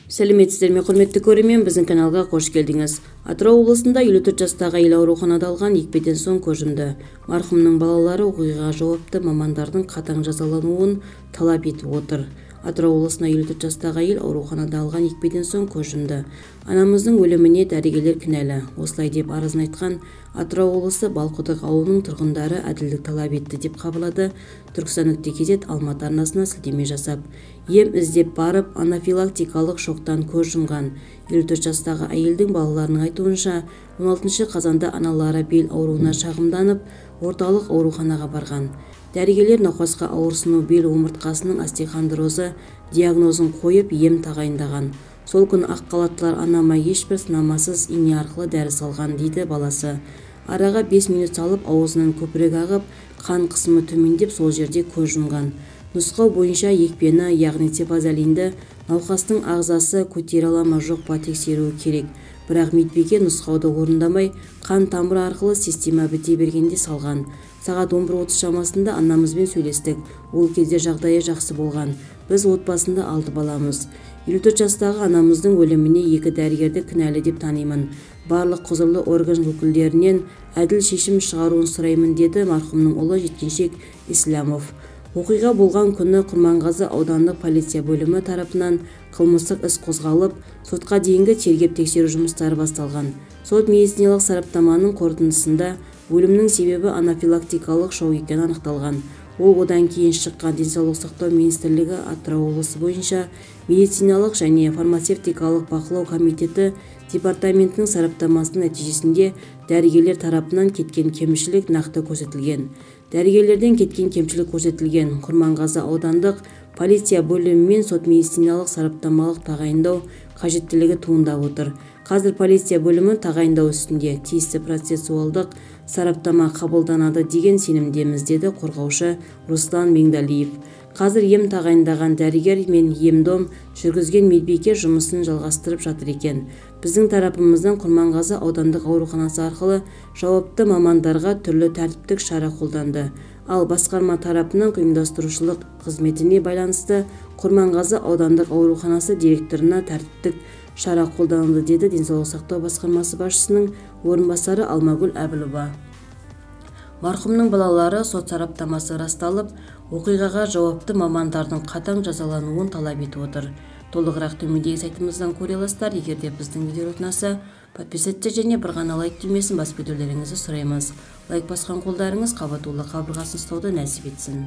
Сәлеметсіздер ме, құрметті көрермен, біздің каналға қош келдіңіз. Атырау облысында 54 жастағы әйел ауруханада алған екпеден соң көз жұмды. Марқұмның балалары оқиғаға жауапты мамандардың қатаң жазалануын талап етіп отыр. Атырау облысында 54 жастағы әйел ауруханада алған екпеден соң көз жұмды. Анамыздың өліміне дәрігерлер кінәлі. Осылай деп арызын айтқан Атырау облысы Балқұдық ауылының тұрғындары әділдік талап етті деп хабарлады Түркістан.кз Алматы арнасына сілтеме жасап. Ем іздеп барып, анафилактикалық шоктан көз жұмған 54 жастағы әйелдің балаларының айтуынша, 16 қазанда аналары бел ауруына шағымданып, орталық ауруханаға барған. Дәрігерлер науқасқа ауырсыну бел омыртқасының остеохондрозы диагнозын қойып, ем тағайындаған. Сол күн ақ халаттылар анама ешбір сынамасыз ине арқылы дәрі салған, дейді баласы. Араға 5 минут салып, аузынан көпірек ағып, қан қысымы төмендеп, сол жерде көз жұмған. Нұсқау бойынша екпені, яғни цефазолинді науқастың ағзасы көтере ала ма жоқ па тексеруі керек. Бірақ медбике нұсқауды орындамай, қан тамыры арқылы система біте бергенде салған. Сағат 11:30 шамасында анамызбен сөйлестік. Ол кезде жағдайы жақсы болған. Біз отбасында 6 баламыз. 54 жастағы анамыздың өліміне 2 дәрігерді кінәлі деп танимын. Барлық құзырлы орган өкілдерінен әділ шешім шығаруын сұраймын, деді марқұмның ұлы Жеткеншек Ислямов. Оқиға болған күні Құрманғазы аудандық полиция бөлімі тарапынан қылмыстық іс қозғалып, сотқа дейінгі тергеп тексеру жұмыстары басталған. Сот медициналық сараптаманың қорытындысында өлімнің себебі анафилактикалық шок екені анықталған. Ол одан кейін шыққан денсаулық сақтау министрлігі Атырау облысы бойынша медициналық және фармацевтикалық бақылау комитеті департаментінің сараптамасының нәтижесінде дәрігерлер тарапынан кеткен кемшілік нақты көрсетілген. Дәрігерлерден кеткен кемшілік көрсетілген. Құрманғазы аудандық полиция бөлімімен сот медициналық сараптамалық тағайындау қажеттілігі туындап отыр. Қазір полиция бөлімі тағайындау үстінде, тиісті процессуалдық сараптама қабылданады деген сенімдеміз, деді қорғаушы Руслан Меңдалиев. Қазір ем тағайындаған дәрігер мен ем-дом жүргізген медбике жұмысын жалғастырып жатыр екен. Біздің тарапымыздан Құрманғазы аудандық ауруханасы арқылы жауапты мамандарға түрлі тәртіптік шара қолданды. Ал басқарма тарапының ұйымдастырушылық қызметіне байланысты Құрманғазы аудандық ауруханасы директорына тәртіптік шара қолданылды, деді денсаулық сақтау басқармасы басшысының орынбасары Алмагүл Әбілова. Марқұмның балалары сот сараптамасы расталып, оқиғаға жауапты мамандардың қатаң жазалануын талап етіп отыр. Толығырақ төмендегі сайтымыздан көре аласыздар. Егер де біздің видео ұнаса, подписаться және бір ғана лайк түймесін басып кетулеріңізді сұраймыз. Лайк басқан қолдарыңыз қабатулы қабырғасын ұстауды нәсіп етсін.